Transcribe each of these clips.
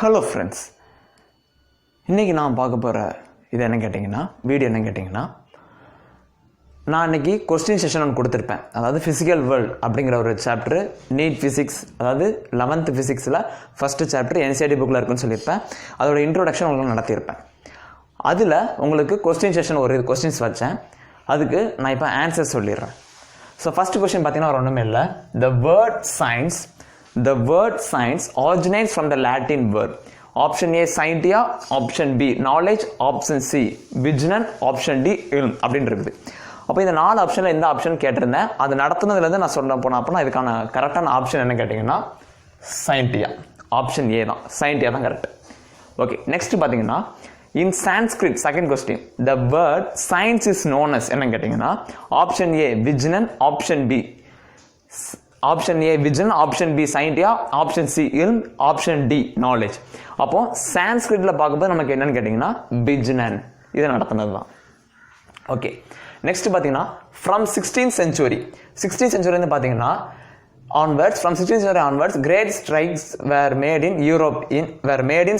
Hello friends, இன்றைக்கி நான் பார்க்க போகிற இது என்ன கேட்டிங்கன்னா, வீடியோ என்ன கேட்டிங்கன்னா, நான் இன்றைக்கி கொஸ்டின் செஷன் ஒன்று கொடுத்துருப்பேன். அதாவது ஃபிசிக்கல் வேர்ல்டு அப்படிங்கிற ஒரு சாப்டரு, நீட் ஃபிசிக்ஸ், அதாவது 11th ஃபிசிக்ஸில் ஃபஸ்ட்டு சாப்டர் என்சிஆர்டி புக்கில் இருக்குன்னு சொல்லியிருப்பேன். அதோட இன்ட்ரோடக்ஷன் உங்களுக்கு நடத்தியிருப்பேன். அதில் உங்களுக்கு கொஸ்டின் செஷன் ஒரு கொஸ்டின்ஸ் வச்சேன். அதுக்கு நான் இப்போ ஆன்சர் சொல்லிடுறேன். ஸோ ஃபஸ்ட்டு கொஸ்டின் பார்த்தீங்கன்னா ஒன்றுமே இல்லை. The word science originates from the Latin word. Option A scientia, option B knowledge, option C vigilant, option D ilm அப்படின்னு இருக்குது. அப்போ இந்த 4 ஆப்ஷனில் எந்த ஆப்ஷன் கேட்டிருந்தேன். அது நடத்துனதுலேருந்து நான் சொல்ல போனேன். அப்படின்னா இதுக்கான கரெக்டான ஆப்ஷன் என்ன கேட்டிங்கன்னா சயின்டியா. ஆப்ஷன் ஏ தான், சயின்டியா தான் கரெக்ட். ஓகே, நெக்ஸ்ட் பார்த்தீங்கன்னா in Sanskrit second question the word science is known as என்ன கேட்டிங்கன்னா ஆப்ஷன் ஏ விஜினன், ஆப்ஷன் பி விஜன், ஆப்ஷன் பி சயின்டியா, ஆப்ஷன் சி இல்ம், ஆப்ஷன் டி நாலேஜ். அப்போ சான்ஸ்கிரிட்ல பார்க்கும்போது நமக்கு என்னன்னு கேட்டிங்கன்னா பிஜ்னன், இதை நடத்தினது தான். ஓகே, நெக்ஸ்ட் பார்த்தீங்கன்னா ஃப்ரம் 16th century வந்து பார்த்தீங்கன்னா from 16th century onwards great strides were made in Europe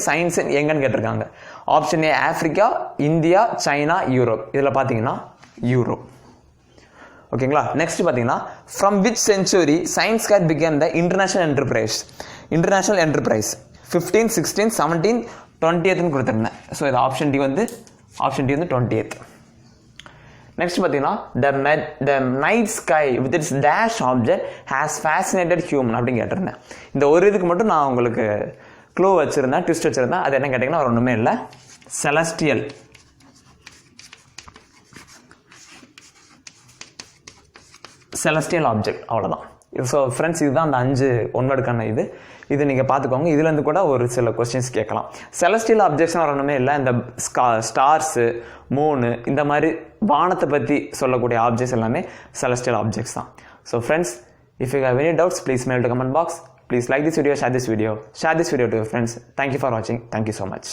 science எங்கன்னு கேட்டிருக்காங்க. Option A Africa, India, China, Europe. இதில் பார்த்தீங்கன்னா யூரோப். ஓகேங்களா. நெக்ஸ்ட் பார்த்தீங்கன்னா from which century science get become the international enterprise 15th, 16th, 17th, 20th கொடுத்துருந்தேன். So இது option D வந்து 20th. Next பார்த்தீங்கன்னா the night sky with it's dash object has fascinated human அப்படின்னு கேட்டிருந்தேன். இந்த ஒரு இதுக்கு மட்டும் நான் உங்களுக்கு க்ளூ வச்சுருந்தேன், ட்விஸ்ட் வச்சுருந்தேன். அது என்ன கேட்டிங்கன்னா ஒன்றுமே இல்லை, செலஸ்டியல் ஆப்ஜெக்ட், அவ்வளோதான். ஸோ ஃப்ரெண்ட்ஸ், இதுதான் அந்த 5 ஒன்வேர்டுக்கான இது நீங்கள் பார்த்துக்கோங்க. இதுலேருந்து கூட ஒரு சில கொஸ்டின்ஸ் கேட்கலாம். செலஸ்டியல் ஆப்ஜெக்ட்ஸ்னால் ஒன்றுமே இல்லை, இந்த ஸ்டார்ஸு, மூணு, இந்த மாதிரி வானத்தை பற்றி சொல்லக்கூடிய ஆப்ஜெக்ட்ஸ் எல்லாமே செலஸ்டியல் ஆப்ஜெக்ட்ஸ் தான். So friends, if you have any doubts please mail to comment box. Please like this video, share this video to your friends. Thank you for watching. Thank you so much.